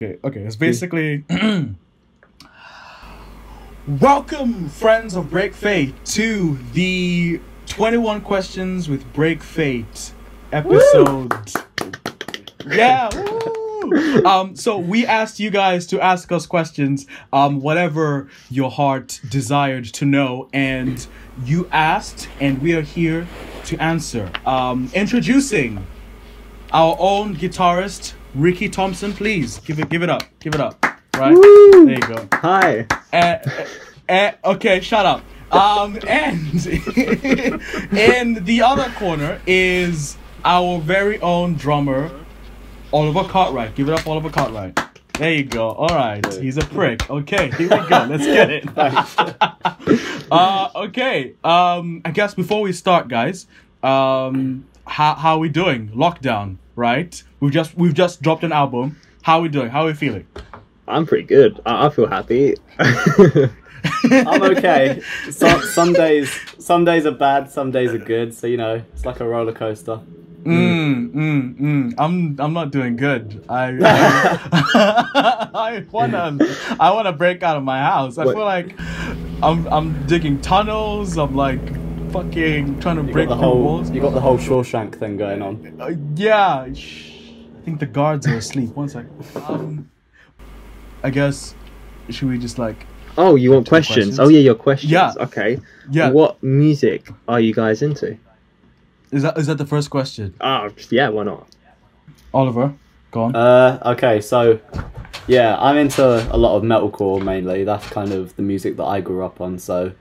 Okay. It's basically welcome, friends of Break Fate, to the 21 Questions with Break Fate episode. Woo! Yeah. Woo! So we asked you guys to ask us questions, whatever your heart desired to know, and you asked, and we are here to answer. Introducing our own guitarist, Ricky Thompson. Please give it up, right? Woo! There you go. Hi. Okay, shut up. And in the other corner is our very own drummer, Oliver Cartwright. Give it up, Oliver Cartwright. There you go. All right, he's a prick. Okay, here we go. Let's get it. Okay. I guess before we start, guys, how are we doing? Lockdown, right? We've just dropped an album. How are we doing? How are we feeling? I'm pretty good. I feel happy. I'm okay. Some days are bad, some days are good. So it's like a roller coaster. I'm not doing good. I wanna break out of my house. I feel like I'm digging tunnels. I'm like fucking trying to break the walls. You got the whole Shawshank thing going on. Yeah. I think the guards are asleep. One sec. I guess should we just like? Oh, you want questions? Oh yeah, your questions. Yeah. Okay. Yeah. What music are you guys into? Is that the first question? Yeah. Why not? Oliver, go on. Okay. So, yeah, I'm into a lot of metalcore mainly. That's kind of the music that I grew up on. So,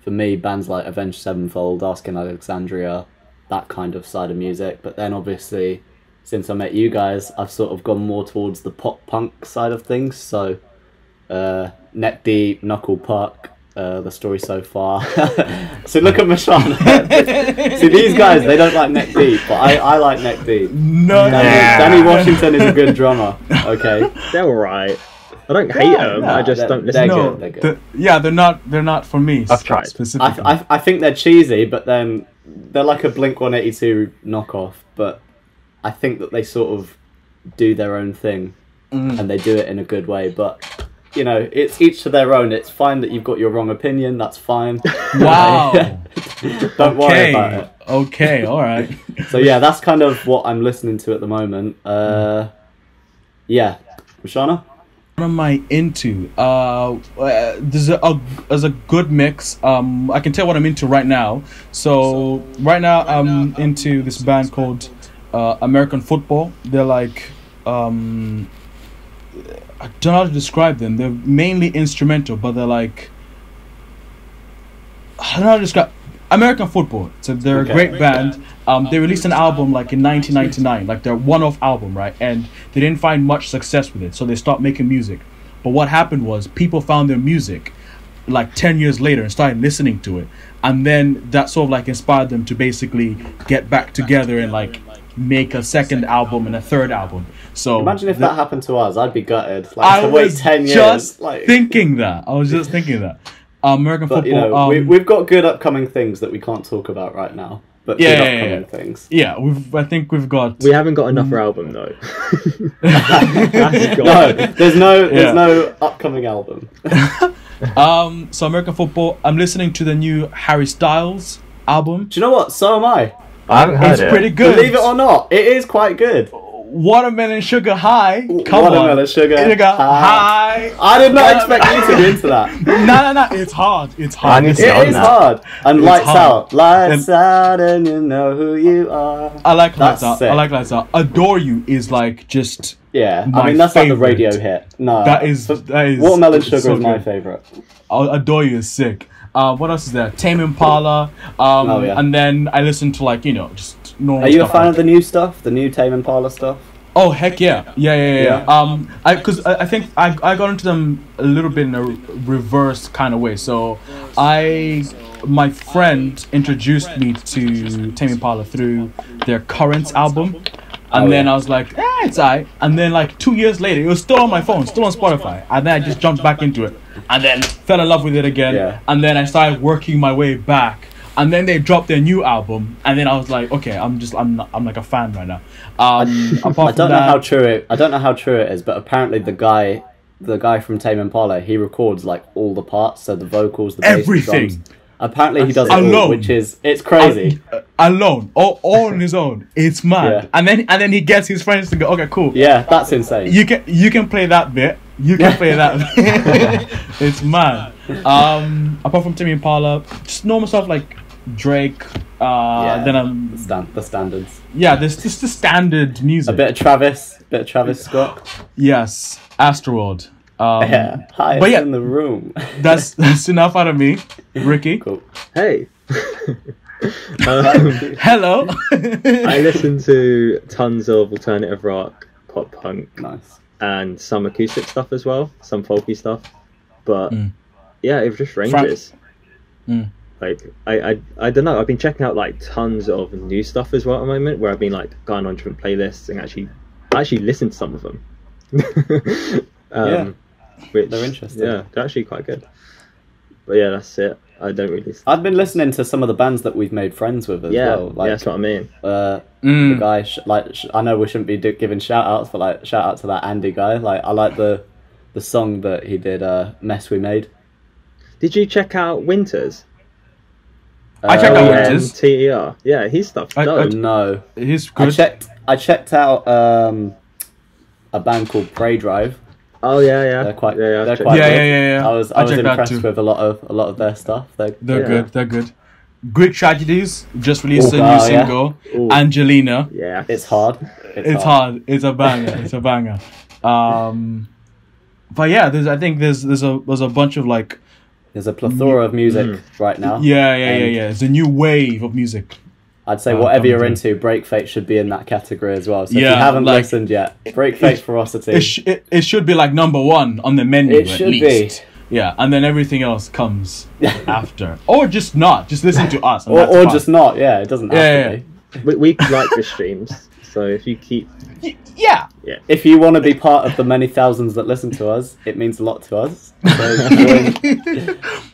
for me, bands like Avenged Sevenfold, Asking Alexandria, that kind of side of music. But then obviously, since I met you guys, I've sort of gone more towards the pop punk side of things. So, Neck Deep, Knuckle Puck, The Story So Far. So look at Mashana. See, these guys, they don't like Neck Deep, but I like Neck Deep. No, Danny Washington is a good drummer. Okay, they're alright. I don't hate them. I just don't listen to them. They're good. They're not for me. I've tried. Specifically. I think they're cheesy, but then they're like a Blink-182 knockoff. But I think that they sort of do their own thing, and they do it in a good way. But it's each to their own. It's fine that you've got your wrong opinion. That's fine. Wow. Don't worry about it. Okay, all right. So yeah, that's kind of what I'm listening to at the moment. Yeah, Mashana? What am I into? There's a good mix. I can tell what I'm into right now. So right now I'm into this band called American Football. They're like I don't know how to describe them. They're mainly instrumental, but they're like I don't know how to describe American Football. So they're a great band. They released an album like in 1999, like their one-off album, right? And they didn't find much success with it, so they stopped making music. But what happened was people found their music like 10 years later and started listening to it, and then that sort of like inspired them to basically get back together and like make a second album and a third album. So imagine if that happened to us. I'd be gutted. Like, to wait 10 years. Just thinking that. I was just thinking that. American Football. We've got good upcoming things that we can't talk about right now. But good upcoming things. Yeah, I think we've got. We haven't got another album though. No, there's no upcoming album. So American Football. I'm listening to the new Harry Styles album. Do you know what? So am I. I haven't heard it. It's pretty good. Believe it or not, it is quite good. Watermelon Sugar High. Watermelon Sugar High. I did not expect you to be into that. No. It's hard. It's hard. It is hard. And Lights Out. Lights Out, and you know who you are. I like Lights Out. I like Lights Out. Adore You is like just. Yeah, I mean that's favorite. like the radio hit. No, that is Watermelon Sugar so is my favorite. Adore You is sick. What else is there? Tame Impala. And then I listen to like just normal. Are you stuff a fan of the new stuff? The new Tame Impala stuff? Oh heck yeah. Because I think I got into them a little bit in a reverse kind of way. So my friend introduced me to Tame Impala through their Currents album. And then I was like, it's alright. And then like 2 years later, it was still on my phone, still on Spotify. And then I just jumped back into it. And then fell in love with it again. Yeah. And then I started working my way back and then they dropped their new album, and then I was like, okay, I'm like a fan right now. Apart from I don't know how true it is, but apparently the guy from Tame Impala, he records like all the parts, so the vocals, the bass, everything. the drums. Apparently he does it alone, all, which is crazy. Alone, all on his own. It's mad. Yeah. And then he gets his friends to go, okay, cool. Yeah, that's insane. You can play that bit. You can play that. It's mad. Apart from Tame Impala, just normal stuff like Drake. Then the standards. Yeah, there's just the standard music. A bit of Travis Scott. Yes, Astroworld. Highest in the room. That's enough out of me, Ricky. Cool. Hey. Hello. I listen to tons of alternative rock, pop punk, Nice, and some acoustic stuff as well, some folky stuff. But yeah, it just ranges. Like I don't know. I've been checking out like tons of new stuff as well at the moment, where I've been like going on different playlists and actually listen to some of them. Which, they're interesting. Yeah, they're actually quite good. But yeah, that's it. I don't really. I've been listening to some of the bands that we've made friends with as well. Like, that's what I mean. The guy, I know we shouldn't be giving shout outs, but like shout out to that Andy guy. Like I like the song that he did, Mess We Made. Did you check out Winters? I checked out Winters. TER. Yeah, his stuff's dope. No, he's good. I checked out a band called Prey Drive. Oh yeah. They're quite Yeah. I was impressed with a lot of their stuff. They're good. They're good. Greek Tragedies just released a new single. Ooh. Angelina. Yeah, it's hard. It's hard. It's a banger. It's a banger. But yeah, there's a bunch of like. There's a plethora of music right now. Yeah. It's a new wave of music. I'd say whatever you're into, Break Fate should be in that category as well. So if you haven't listened yet, Break Fate Ferocity. It should be like number one on the menu It should at least. Be. Yeah, and then everything else comes after. Or just not. Just listen to us. Or just not, yeah. It doesn't have to be. We like the streams, so if you keep... Yeah. If you want to be part of the many thousands that listen to us, it means a lot to us. So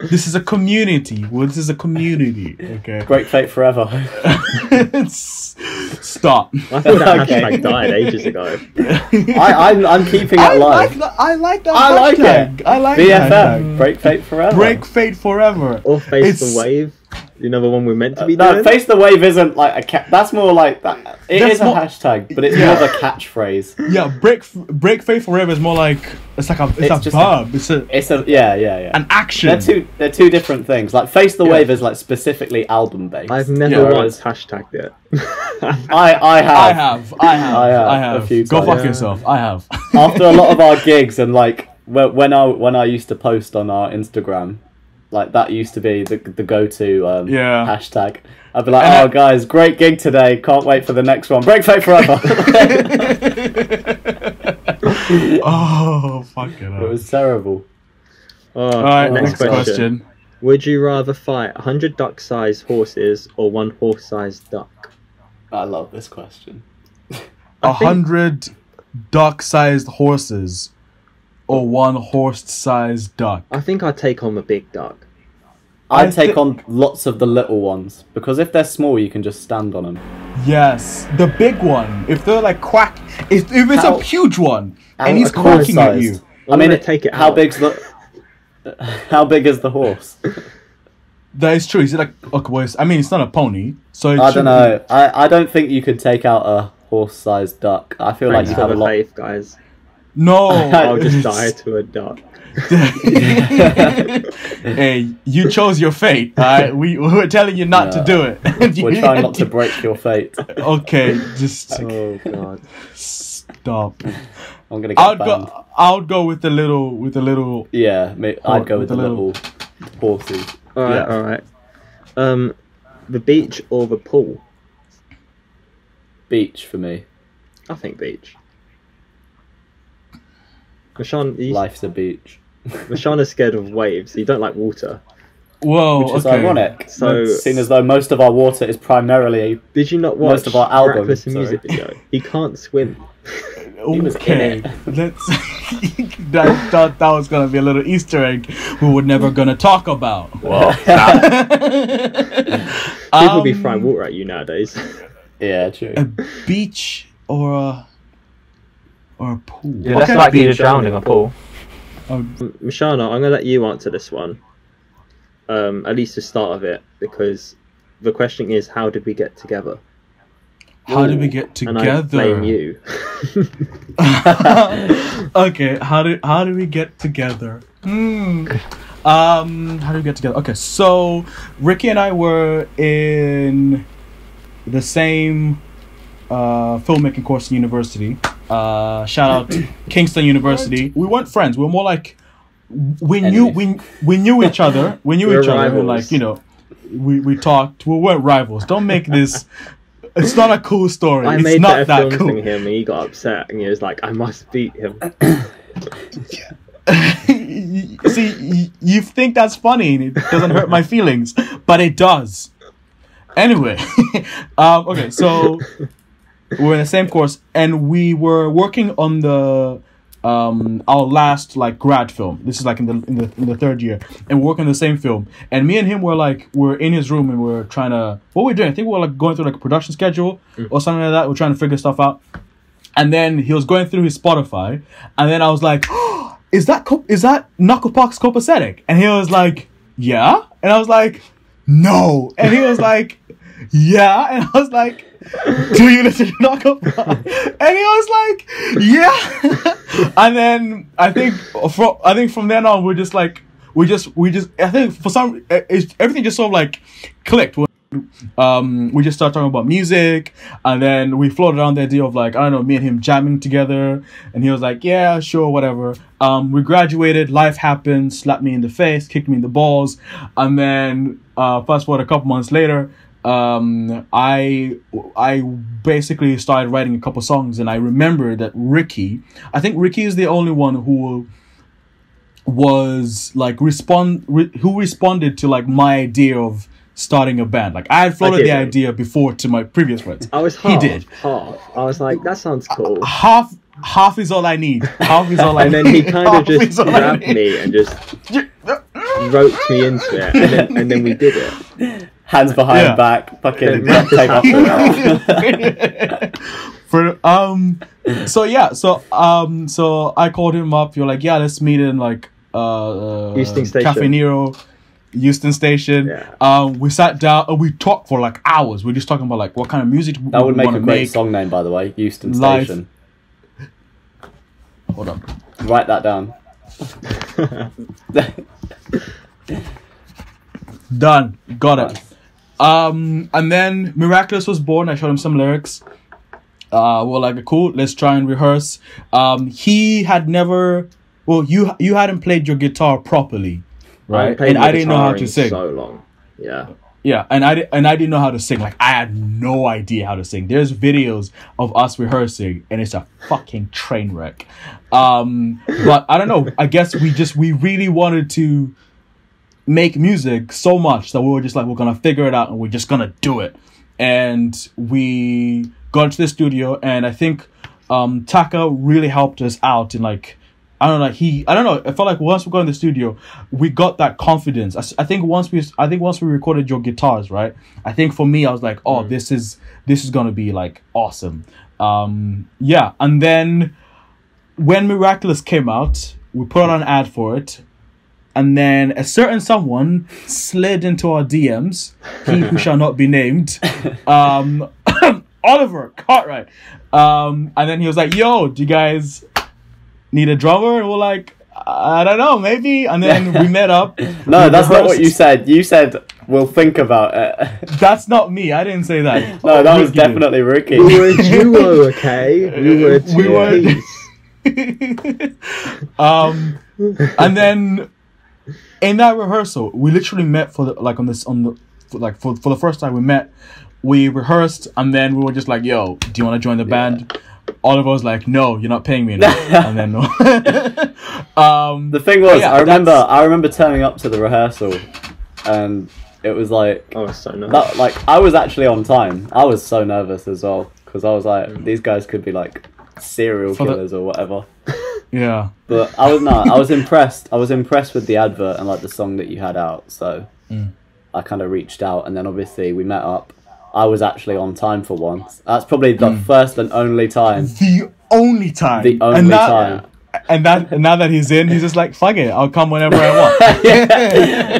this is a community. Well, this is a community. Okay. Break Fate forever. Stop. I thought that hashtag died ages ago. I'm keeping it alive. I like that. I like hashtag. it. I like BFF. Break Fate forever. Break Fate forever. Or Face the Wave. You know the one we're meant to be no, doing? Face the Wave isn't like a that's more like that. It is a hashtag, but it's more of a catchphrase. Yeah, break Fate forever is more like it's a verb. It's an action. They're two different things. Like Face the Wave is like specifically album based. I've never once hashtagged it. I have a few times. Go fuck yourself. I have. After a lot of our gigs and like when I used to post on our Instagram. Like that used to be the go-to hashtag. I'd be like, "Oh, guys, great gig today! Can't wait for the next one. Break Fate forever." Oh, fuck it! It was terrible. All right, next question. Would you rather fight 100 duck-sized horses or one horse-sized duck? I love this question. 100 duck-sized horses. Or one horse-sized duck. I think I'd take on the big duck. I'd take on lots of the little ones because if they're small, you can just stand on them. Yes, the big one. If they're like quack, if it's a huge one and he's quacking at you. I mean, take it. How big is the horse? That is true. Is it like I mean, it's not a pony, so I don't know. I don't think you could take out a horse-sized duck. I feel like you have a lot. Faith, guys. No, I'll just die to a duck. Hey, you chose your fate. Alright, we were telling you not to do it. We're trying not to break your fate. Okay, just oh god, stop. I'm gonna get banned. I would go with the little. Yeah, I'd go with the little horsey. All right. The beach or the pool? Beach for me. I think beach. Rashawn, life's a beach. Rashawn is scared of waves. You don't like water. Whoa, which is ironic. So, seen as though most of our water is primarily. Did you not watch most of our albums? Breakfast music video? He can't swim. He was in it. Let's. that was gonna be a little Easter egg we were never gonna talk about. Well, people be throwing water at you nowadays. Yeah, true. A beach or a pool. You're less likely to drown in a pool. Mashana, I'm gonna let you answer this one. At least the start of it, because the question is, how did we get together? How did we get together? And I blame you. Okay, how did we get together? How did we get together? Okay, so Ricky and I were in the same filmmaking course in university. Shout out Kingston University. We weren't friends. We were more like we knew each other. We knew each other. And like, you know, we talked. We weren't rivals. Don't make this. It's not a cool story. I it's made not that cool. thing him, and he got upset, and he was like, "I must beat him." See, you think that's funny, and it doesn't hurt my feelings, but it does. Anyway, okay, so we're in the same course, and we were working on the our last like grad film. This is like in the third year, and we're working on the same film. And me and him we're in his room, and we're trying to what we're doing. I think we were like going through like a production schedule or something like that. We're trying to figure stuff out. And then he was going through his Spotify, and then I was like, oh, is that Knucklepox copacetic? And he was like, yeah. And I was like, no. And he was like, yeah. And I was like, do you listen to Knucklepox? And he was like, yeah. And then I think from then on, we're just like, I think for some, everything just sort of like clicked. We just started talking about music, and then we floated around the idea of like, I don't know, me and him jamming together, and he was like, yeah, sure, whatever. We graduated, life happened, slapped me in the face, kicked me in the balls, and then fast forward a couple months later, I basically started writing a couple songs, and I remember that I think Ricky is the only one who was like who responded to like my idea of starting a band. Like I had floated the idea before to my previous friends. I was half. I was like, that sounds cool. Half is all I need. Half is all I need. And then he kind of just grabbed me and just roped me into it, and then we did it. Hands behind back, fucking take off the So I called him up. You're like, yeah, let's meet in like Houston Station. Cafe Nero. Houston Station. Yeah. We sat down and we talked for like hours. We're just talking about like what kind of music that would we make a great song name, by the way. Houston Station. Hold on. Write that down. Done. Got it. And then Miraculous was born. I showed him some lyrics. We're like, cool, let's try and rehearse. He had never. Well, you hadn't played your guitar properly. Right, and I didn't know how to sing. So long, yeah, and I didn't know how to sing. Like I had no idea how to sing. There's videos of us rehearsing, and it's a fucking train wreck. But I don't know. I guess we really wanted to make music so much that we were just like, we're gonna figure it out, and we're just gonna do it. And we got into the studio, and I think Taka really helped us out in like. I don't know. I felt like once we got in the studio, we got that confidence. I think once we recorded your guitars, right? I think for me, I was like, oh, this is gonna be like awesome. Yeah. And then when Miraculous came out, we put out an ad for it, and then a certain someone slid into our DMs. He who shall not be named. Oliver Cartwright. And then he was like, yo, do you guys need a drummer? And we're like, I don't know, maybe. And then we met up. No, that's not what you said. You said we'll think about it. That's not me. I didn't say that. No, that was definitely Ricky. We were a duo, okay? We were a and then in that rehearsal, we literally met for the first time we met. We rehearsed, and then we were just like, yo, do you want to join the band? Oliver was like, no, you're not paying me enough. And then the thing was, I remember turning up to the rehearsal, and it was like, I was so nervous. I was actually on time. I was so nervous as well, because I was like, these guys could be like serial killers or whatever. Yeah. But I was impressed. I was impressed with the advert and like the song that you had out. So I kind of reached out, and then obviously we met up. I was actually on time for once. That's probably the first and only time. The only time. The only time. And now that he's in, he's just like, fuck it, I'll come whenever I want.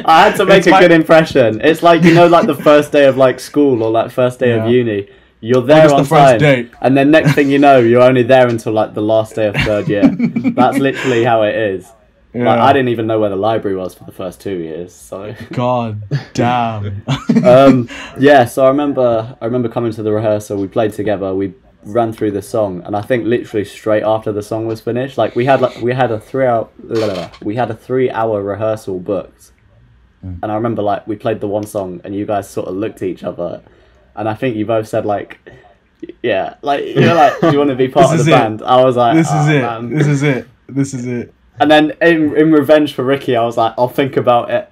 I had to make a good impression. It's like, you know, like the first day of like school or like first day of uni. You're there on time, and then next thing you know, you're only there until like the last day of third year. That's literally how it is. Yeah. Like, I didn't even know where the library was for the first 2 years. So God damn. Yeah. So I remember coming to the rehearsal. We played together. We ran through the song, and I think literally straight after the song was finished, like we had a 3-hour rehearsal booked, and I remember like we played the one song, and you guys sort of looked at each other. And I think you both said like, yeah, like you're like, do you want to be part of the band? I was like, this is it. And then in revenge for Ricky, I was like, I'll think about it.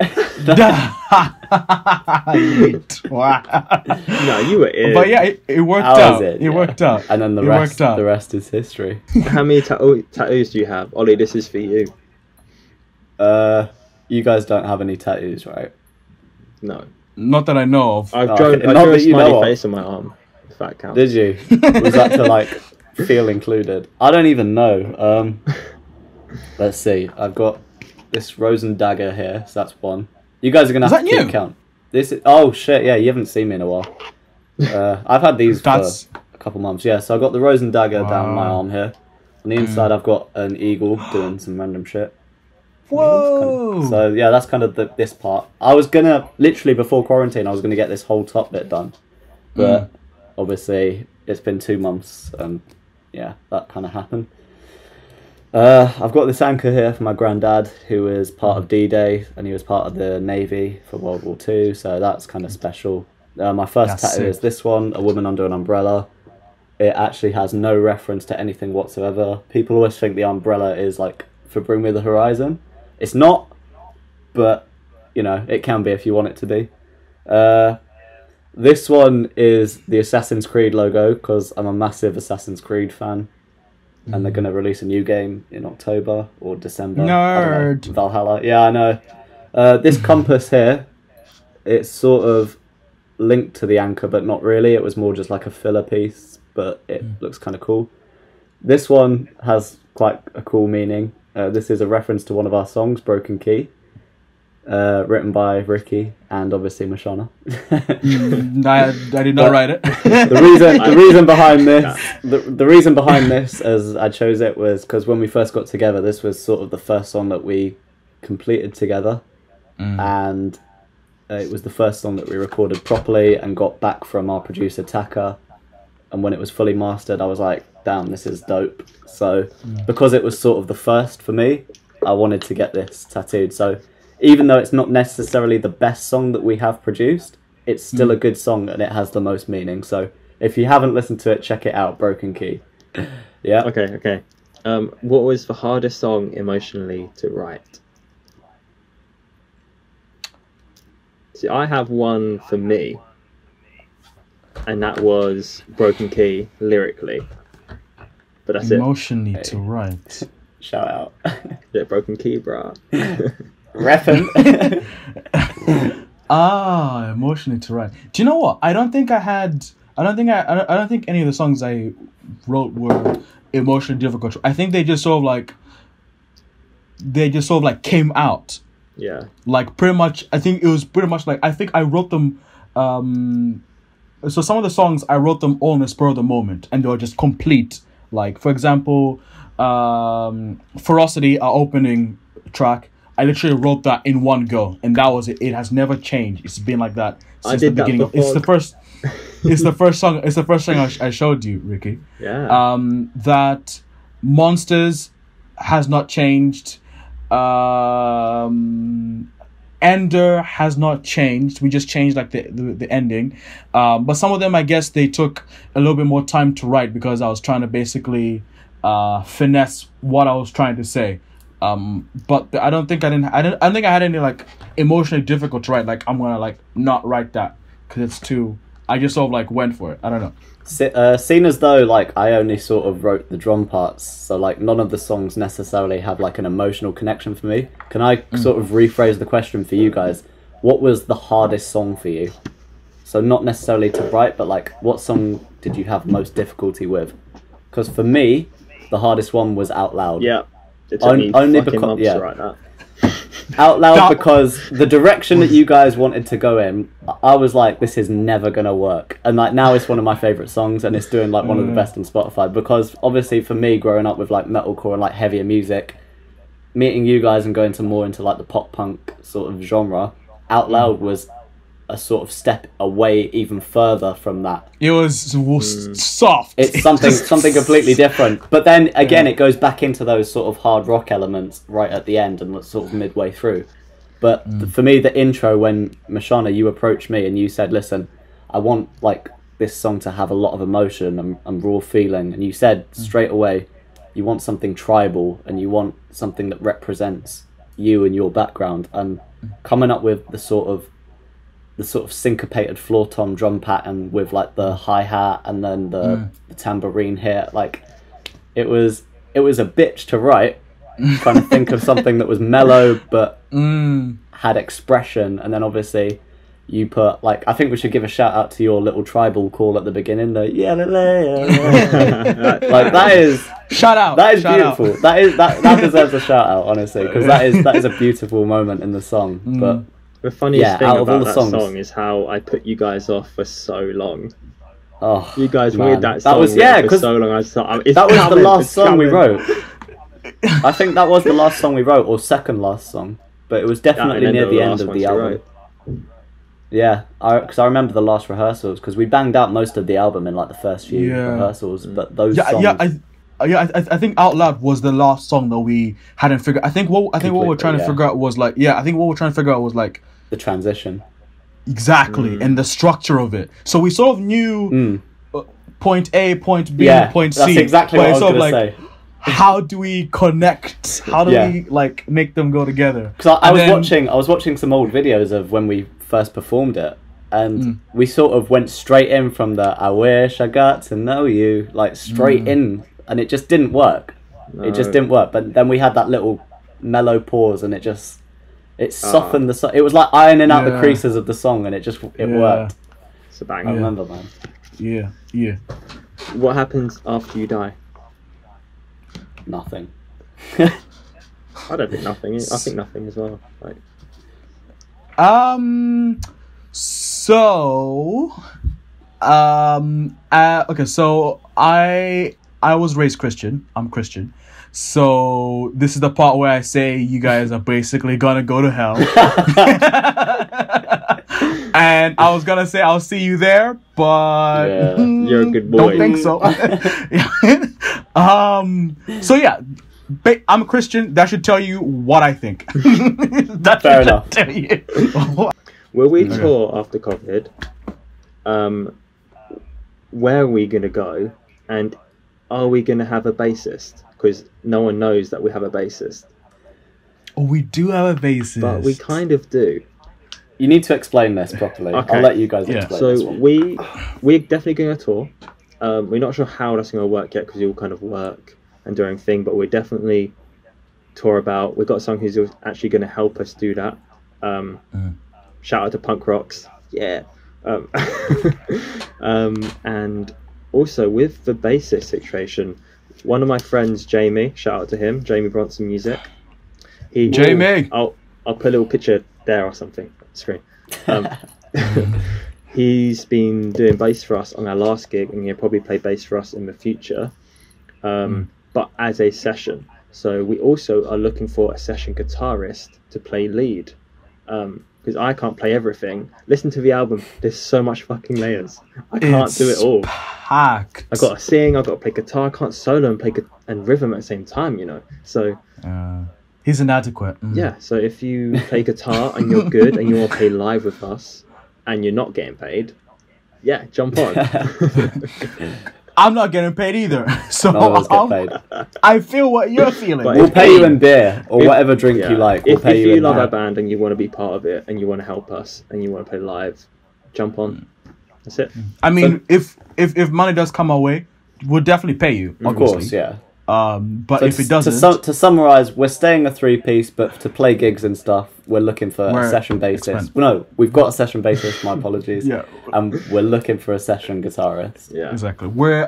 No, you were in. But yeah, it worked out. It worked out. And then the rest is history. How many tattoos do you have? Ollie, this is for you. You guys don't have any tattoos, right? No. Not that I know of. I drew a smiley face on my arm. If that counts. Did you? Was that to like feel included? I don't even know. Let's see. I've got this rose and dagger here, so that's one. You guys are gonna have to keep count. This is, oh shit, yeah, you haven't seen me in a while. I've had these for a couple months. Yeah, so I've got the rose and dagger down my arm here. On the inside, I've got an eagle doing some random shit. Whoa! So yeah, that's kind of this part. I was gonna literally before quarantine, I was gonna get this whole top bit done, but obviously it's been 2 months, and yeah, that kind of happened. I've got this anchor here for my granddad, who is part of D-Day, and he was part of the Navy for World War II, so that's kind of special. My first tattoo is this one, a woman under an umbrella. It actually has no reference to anything whatsoever. People always think the umbrella is like for Bring Me the Horizon. It's not, but you know, it can be if you want it to be. This one is the Assassin's Creed logo, because I'm a massive Assassin's Creed fan. And they're going to release a new game in October or December. Nerd. Valhalla. Yeah, I know. This compass here, it's sort of linked to the anchor, but not really. It was more just like a filler piece, but it looks kind of cool. This one has quite a cool meaning. This is a reference to one of our songs, Broken Key, written by Ricky and obviously Mashana. I did not write it. The reason behind this, as I chose it, was because when we first got together, this was sort of the first song that we completed together, and it was the first song that we recorded properly and got back from our producer Taka. And when it was fully mastered, I was like, damn, this is dope. So because it was sort of the first for me, I wanted to get this tattooed. So even though it's not necessarily the best song that we have produced, it's still a good song and it has the most meaning. So if you haven't listened to it, check it out, Broken Key. Yeah. Okay. What was the hardest song emotionally to write? See, I have one for me, and that was Broken Key lyrically. But that's emotionally to write. Shout out. Yeah, Broken Key, brah. Reppin'. Emotionally to write. Do you know what? I don't think any of the songs I wrote were emotionally difficult. I think they just sort of like came out. Yeah. Like pretty much, I think it was pretty much like, I think I wrote them, so some of the songs, I wrote them all in the spur of the moment, and they were just complete. Like, for example, Ferocity, our opening track, I literally wrote that in one go, and that was it. It has never changed. It's been like that since the beginning. It's the first song. It's the first song I showed you, Ricky. Yeah. That Monsters has not changed. Ender has not changed. We just changed like the ending. But some of them, I guess, they took a little bit more time to write because I was trying to basically finesse what I was trying to say. But I don't think I had any like emotionally difficult to write. Like, I'm gonna like not write that because it's too I just sort of like went for it. I don't know. Seeing as though like I only sort of wrote the drum parts, so like none of the songs necessarily have like an emotional connection for me. Can I sort of rephrase the question for you guys? What was the hardest song for you? So not necessarily to write, but like what song did you have most difficulty with? Because for me, the hardest one was Out Loud. Yeah, it took me only fucking because months to write that. Out Loud, because the direction that you guys wanted to go in, I was like, this is never gonna work. And like now it's one of my favourite songs, and it's doing like one of the best on Spotify, because obviously for me, growing up with like metalcore and like heavier music, meeting you guys and going more into like the pop punk sort of genre, Out Loud was a sort of step away even further from that. It was soft. It's something completely different. But then again, it goes back into those sort of hard rock elements right at the end and sort of midway through. But for me, the intro, when Mashana, you approached me and you said, listen, I want like this song to have a lot of emotion and raw feeling. And you said straight away, you want something tribal and you want something that represents you and your background. And coming up with the sort of syncopated floor tom drum pattern with like the hi-hat and then the tambourine hit, like it was a bitch to write, trying to think of something that was mellow but had expression. And then obviously you put like, I think we should give a shout out to your little tribal call at the beginning, the like that is shout out, that is beautiful out. that deserves a shout out, honestly, because that is a beautiful moment in the song. But the funniest thing about that song is how I put you guys off for so long. Oh, you guys wanted that song for so long. That was the last song we wrote. I think that was the last song we wrote, or second last song, but it was definitely near the end of the album. Yeah, because I remember the last rehearsals, because we banged out most of the album in like the first few rehearsals, but those songs... I think Out Loud was the last song that we hadn't figured. I think what we're trying to figure out was like, the transition. Exactly, and the structure of it. So we sort of knew point A, point B, point C. That's exactly what I was going to say. How do we connect? How do we like make them go together? Because I was watching some old videos of when we first performed it, and we sort of went straight in from the "I wish I got to know you," like straight in. And it just didn't work. No. It just didn't work. But then we had that little mellow pause, and it softened the song. It was like ironing out the creases of the song, and it worked. It's a banger. I remember, man. Yeah. What happens after you die? Nothing. I don't think nothing. I think nothing as well. Like. Okay. So I was raised Christian. I'm Christian. So this is the part where I say you guys are basically gonna go to hell. And I was gonna say I'll see you there, but you're a good boy. Don't think so. So yeah, I'm a Christian. That should tell you what I think. That fair enough. Tell you. Will we tour after COVID? Where are we gonna go? And are we going to have a bassist? Because no one knows that we have a bassist. Oh, we do have a bassist. But we kind of do. You need to explain this properly. Okay. I'll let you guys explain this one. We're definitely going to tour. We're not sure how that's going to work yet, because you all kind of work and do your own thing. But we're definitely tour about. We've got someone who's actually going to help us do that. Shout out to Punk Rocks. Yeah. And... also, with the bassist situation, one of my friends, Jamie, shout out to him, Jamie Bronson Music. Jamie! I'll put a little picture there or something on the screen. He's been doing bass for us on our last gig, and he'll probably play bass for us in the future, but as a session. So we also are looking for a session guitarist to play lead, because I can't play everything. Listen to the album. There's so much fucking layers. I can't do it all. Packed. I've got to sing. I've got to play guitar. I can't solo and play and rhythm at the same time. So. He's inadequate. Yeah. So if you play guitar and you're good and you want to play live with us and you're not getting paid, jump on. I'm not getting paid either. So get paid. I feel what you're feeling. We'll pay you in beer or whatever drink you like. We'll pay you if you in love that. our band and you want to be part of it and you want to help us and you want to play live, jump on. That's it. I mean, if money does come our way, we'll definitely pay you. Of Obviously. course, yeah. But So if it doesn't, to summarize, we're staying a 3-piece, but to play gigs and stuff, we're looking for a session bassist. No, we've got a session bassist. My apologies. Yeah. And we're looking for a session guitarist. Yeah. exactly, we're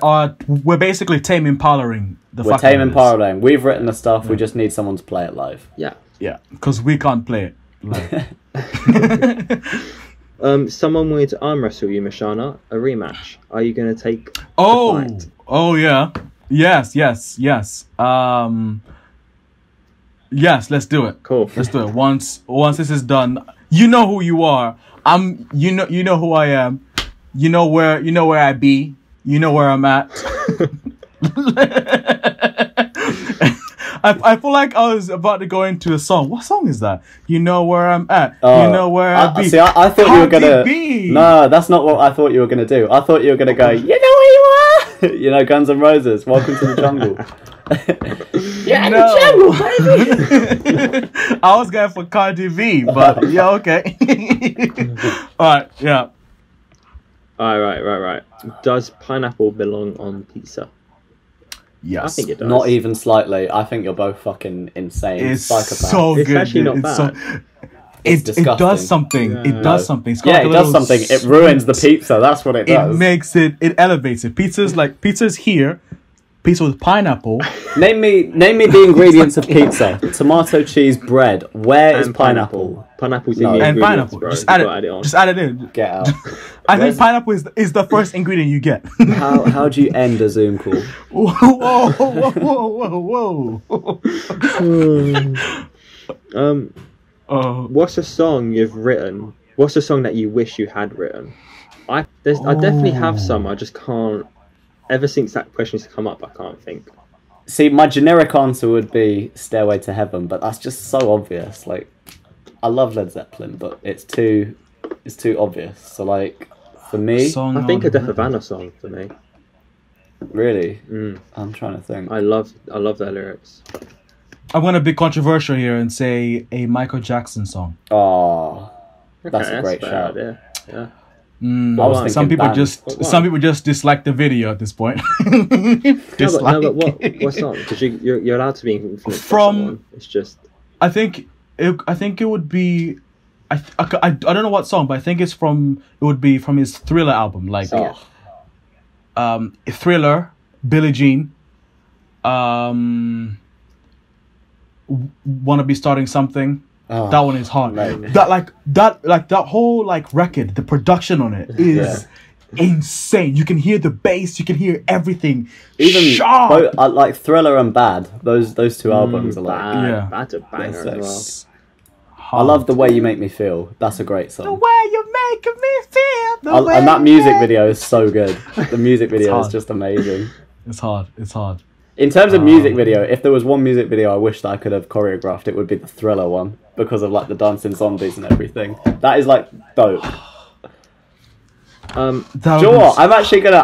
basically Tame Impalaing the. We're fuck Tame out of this. Impalaing. We've written the stuff. We just need someone to play it live. Yeah. Yeah, because we can't play it. Like, Someone wanted to arm wrestle you, Mashana. A rematch. Are you going to take the fight? Oh yeah, yes. Yes, let's do it. Cool. Let's do it. Once this is done, you know who you are. You know who I am. You know where I be. You know where I'm at. I feel like I was about to go into a song. What song is that? You know where I'm at. You know where I be. See, I thought you were gonna. B. No, that's not what I thought you were gonna do. I thought you were gonna go. You know where you are. You know, Guns N' Roses. Welcome to the jungle. Yeah, No. the jungle, baby. I was going for Cardi B, but yeah, okay. Alright, yeah. Right. Does pineapple belong on pizza? Yes. I think it does. Not even slightly. I think you're both fucking insane. It's psychopaths. so It's good. actually not It's bad. It's it disgusting. does something. Yeah. It does something. It's got Yeah, like a it does little something. It ruins the sweet- pizza. That's what it It does. makes it. It elevates it. Pizza's here. Pizza with pineapple. Name me the ingredients of pizza. Tomato, cheese, bread. Where is And pineapple? Pineapple's No. in the And ingredients, pineapple. bro. Just You add gotta it. on. Just add it in. Get out. I think Where's- pineapple is the first ingredient you get. How do you end a Zoom call? whoa. What's a song you've written? What's a song that you wish you had written? I definitely have some. I just can't. Ever since that question's come up, I can't think. See, my generic answer would be Stairway to Heaven, but that's just so obvious. Like, I love Led Zeppelin, but it's too obvious. So, like, for me, Song I think a on- Death Havana song for me. really, I'm trying to think. I love their lyrics. I'm gonna be controversial here and say a Michael Jackson song. Oh, that's a great fair shout. idea. Yeah. I was thinking Some people band. some people just dislike the video at this point. No, Dislike. but what song? Because you're allowed to be influenced by From- someone. It's just I think it would be. I don't know what song, but I think it would be from his Thriller album, like Thriller, Billie Jean, Wanna Be Starting Something. Oh, That one is hard. mate. That whole record, the production on it is insane. You can hear the bass, you can hear everything. Even sharp. both, like Thriller and Bad. Those two albums are like. Yeah. That's a banger Yes, as I love The Way You Make Me Feel. That's a great the song. way you making me feel. The way And that you music make- video is so good. The music video is hard. just amazing. It's hard. It's hard. In terms of music video, if there was one music video I wish that I could have choreographed, it would be the Thriller one because of like the dancing zombies and everything. That is like dope. That Do you know what?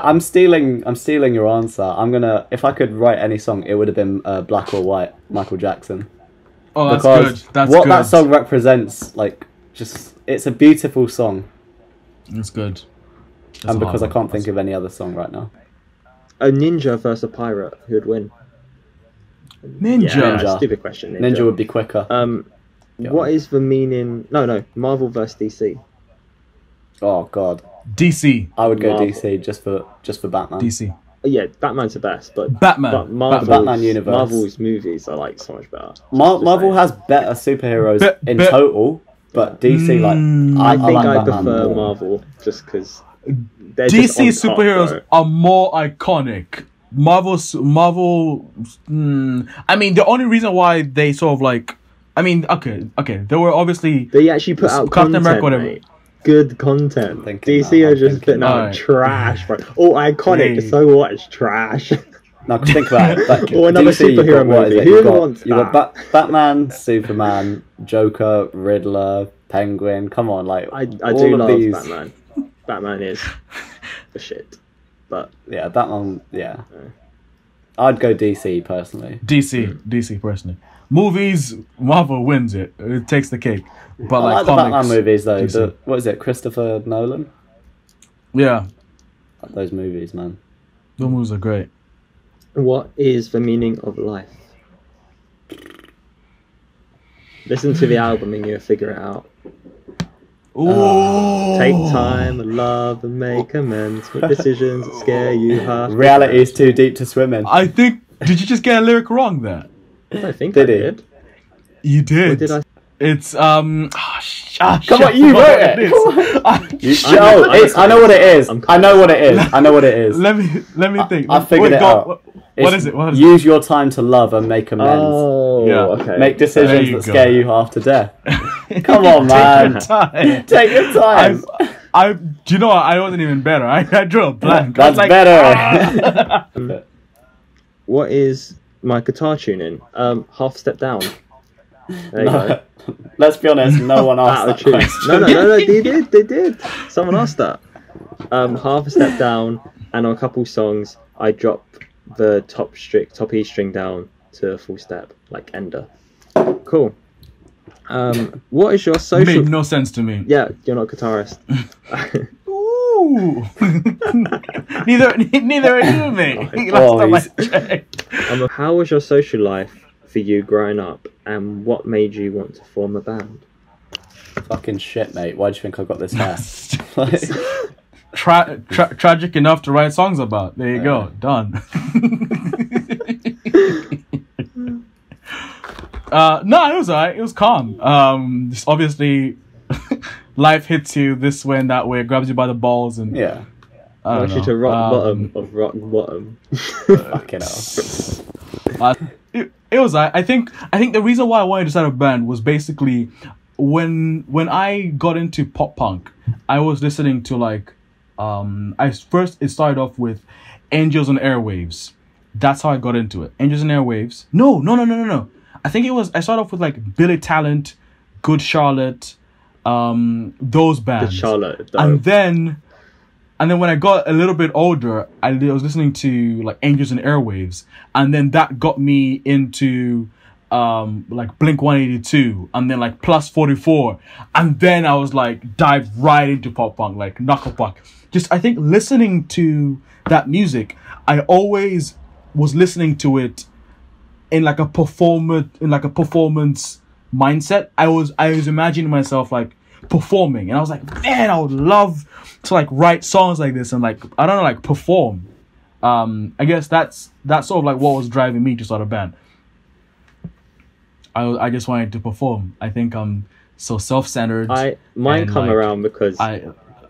I'm stealing your answer. If I could write any song, it would have been Black or White, Michael Jackson. Oh, that's Because good. That's what good. that song represents, like, it's a beautiful song. It's good. That's And a because I hard can't one. think of any other song right now. A ninja versus a pirate, who would win? Ninja. Ninja. Stupid question. Ninja would be quicker. What is the meaning? No, Marvel versus DC. Oh god, DC. I would go Marvel. DC just for Batman. DC. Yeah, Batman's the best, but Batman. But Marvel's, Batman universe. Marvel's movies are like so much better. Marvel has better superheroes in total, but DC I think like I Batman prefer more. Marvel just because DC superheroes are more iconic. Marvel. I mean, the only reason why they sort of like, I mean, okay, there were obviously They actually put out Captain content, America, whatever. mate. Good content. Thinking DC now, are I'm just thinking putting out Alright. trash, bro. Oh, iconic. Hey. So what? It's trash. Now think about it. Like, Or another DC, you've superhero got, what is movie. it? Who You've got- wants you've got that? Batman, Superman, Joker, Riddler, Penguin. Come on, like I all do of love these. Batman. Batman is the shit. But Yeah, Batman. Yeah, I'd go DC personally. DC personally. Movies, Marvel wins it. It takes the cake. But I like the comics, Batman movies though. DC. What is it? Christopher Nolan. Yeah, Those movies, man. the movies are great. What is the meaning of life? Listen to the album and you'll figure it out. Ooh. Take time, love, and make amends. Make decisions that scare you half. Reality is too deep to swim in. I think. Did you just get a lyric wrong there? I think Did I he? did. You did. What did I? It's Come Come on, you wrote it. I know what it is. I know what it is. I know what it is. Let me think. I figured it out. What is it? What is Use your time to love and make amends. Oh, Yeah. okay. Make There decisions you that go. scare you half to death. Come on, man. Take your time. Do you know what? I wasn't even better. I drew a blank. I was That's like, better. What is my guitar tuning? Half step down. There you go. Let's be honest, no one asked Out of that tune. question. No, they did. Someone asked that. Half a step down, and on a couple songs, I drop the top E string down to a full step, like Ender. Cool. What is your social? Made no sense to me. Yeah, you're not a guitarist. Ooh. neither are you, mate. Last time I checked. How was your social life for you growing up, and what made you want to form a band? Fucking shit, mate. Why do you think I got this hair? Tragic enough to write songs about. There you go. Done. No, it was alright. It was calm. Just obviously, life hits you this way and that way, grabs you by the balls, and Yeah. I want you to rock bottom of rock bottom. Fucking hell. It was. I think the reason why I wanted to start a band was basically when I got into pop punk, I was listening to like it started off with Angels and Airwaves. That's how I got into it. Angels and Airwaves. No. I think I started off with like Billy Talent, Good Charlotte, those bands. Good Charlotte, though. And then when I got a little bit older, I was listening to like Angels and Airwaves, and then that got me into like Blink 182, and then like Plus 44, and then I was like dived right into pop punk, like Knuckle Puck. Just I think listening to that music, I always was listening to it in like a performance mindset. I was imagining myself like performing, and I was like, man, I would love to like write songs like this and like I don't know, like perform. I guess that's sort of like what was driving me to start a band. I just wanted to perform. I think I'm so self-centered. Mine come around because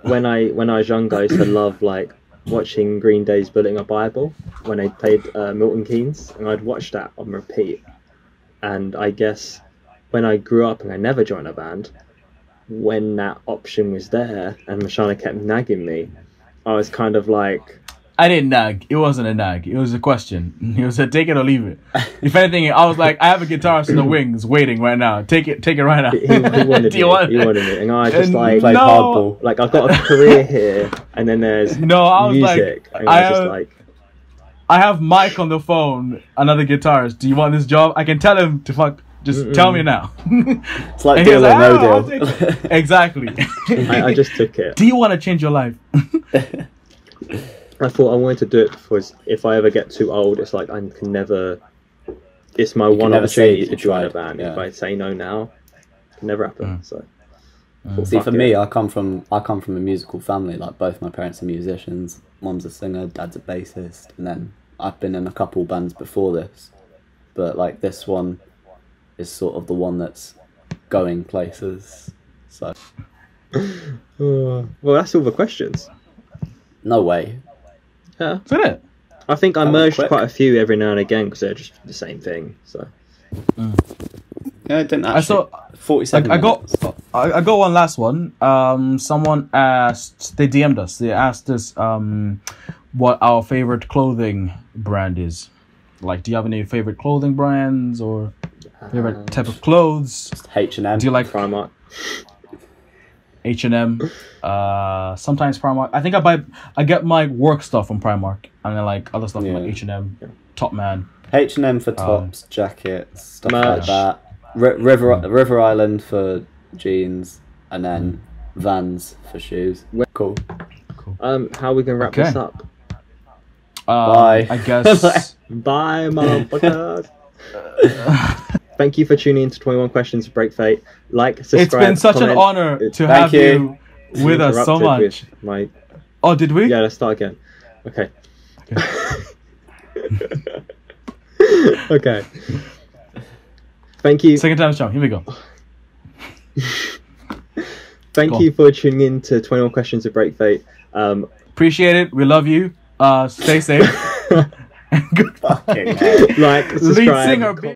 when I was younger, I used to love like watching Green Day's Building a Bible when they played Milton Keynes, and I'd watch that on repeat. And I guess when I grew up and I never joined a band, when that option was there and Mashana kept nagging me, I was kind of like... I didn't nag. It wasn't a nag. It was a question. It was a take it or leave it. If anything, I was like, I have a guitarist in the wings waiting right now. Take it right now. He wanted Do you it. want He wanted it. And I just like... Played hardball. Like, I've got a career here, and then there's I was music. like, and I was just like... I have Mike on the phone, another guitarist. Do you want this job? I can tell him to fuck. Just tell me now. It's like And he was deal or like, no "Oh, I'll deal." take it." Exactly. I just took it. Do you want to change your life? I thought I wanted to do it because if I ever get too old, it's like I can never... It's my one never say opportunity you to join a tried, band. yeah. If I say no now, it can never happen. So, See, for me, I come from a musical family. Like both my parents are musicians. Mum's a singer, dad's a bassist, and then I've been in a couple bands before this. But like this one is sort of the one that's going places. So, well, that's all the questions. no way. Yeah, Is that it? I think I That was merged quick. quite a few every now and again because they're just the same thing. So, Yeah, it didn't actually. I saw. 47 I minutes. got one last one. Someone asked. They DM'd us. They asked us what our favorite clothing brand is. Like, do you have any favorite clothing brands or favorite type of clothes? H&M. Do you like Primark. H&M? Sometimes Primark. I think I get my work stuff from Primark, and then like other stuff from like Yeah. H&M, Top Man. H&M for tops, jackets, stuff like merch. that. River Island for jeans, and then Vans for shoes. Cool. Cool. How are we gonna wrap Okay. this up? Bye. I guess. Bye, motherfuckers. Thank you for tuning in to 21 Questions to Break Fate. Like, subscribe. It's been such an comment. honor to Thank have you. you with us so Interrupted much. with my... Oh, did we? Yeah, let's start again. Okay. Okay. Thank you. Second time's charm. Here we go. Thank Go you on. for tuning in to 21 Questions to Break Fate. Appreciate it. We love you. Stay safe. Fucking hell. Like, Lead subscribe. singer.